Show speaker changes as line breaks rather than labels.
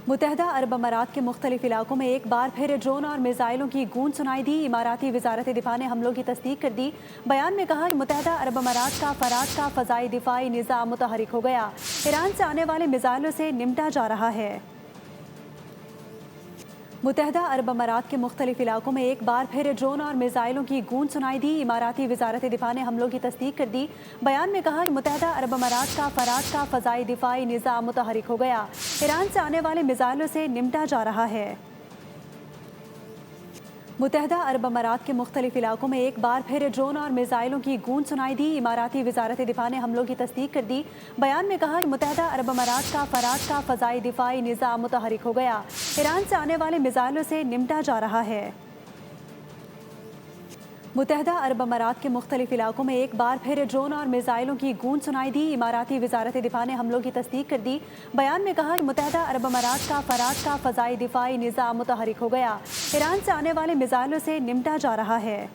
متحدہ عرب امارات کے مختلف علاقوں میں ایک بار پھر ڈرون اور میزائلوں کی گونج سنائی دی۔ اماراتی وزارت دفاع نے حملوں کی تصدیق کر دی۔ بیان میں کہا کہ متحدہ عرب امارات کا فرات کا فضائی دفاعی نظام متحرک ہو گیا۔ ایران سے آنے والے میزائلوں سے نمٹا جا رہا ہے۔ متحدہ عرب امارات کے مختلف علاقوں میں ایک بار پھر ڈرون اور میزائلوں کی گونج سنائی دی۔ اماراتی وزارت دفاع نے حملوں کی تصدیق کر دی۔ بیان میں کہا کہ متحدہ عرب امارات کا فرات کا فضائی دفاعی نظام متحرک ہو گیا۔ ایران سے آنے والے میزائلوں سے نمٹا جا رہا ہے۔ متحدہ عرب امارات کے مختلف علاقوں میں ایک بار پھر ڈرون اور میزائلوں کی گونج سنائی دی۔ اماراتی وزارت دفاع نے حملوں کی تصدیق کر دی۔ بیان میں کہا کہ متحدہ عرب امارات کا فرات کا فضائی دفاعی نظام متحرک ہو گیا۔ ایران سے آنے والے میزائلوں سے نمٹا جا رہا ہے۔ متحدہ عرب امارات کے مختلف علاقوں میں ایک بار پھر ڈرون اور میزائلوں کی گونج سنائی دی۔ اماراتی وزارت دفاع نے حملوں کی تصدیق کر دی۔ بیان میں کہا کہ متحدہ عرب امارات کا فرات کا فضائی دفاعی نظام متحرک ہو گیا۔ ایران سے آنے والے میزائلوں سے نمٹا جا رہا ہے۔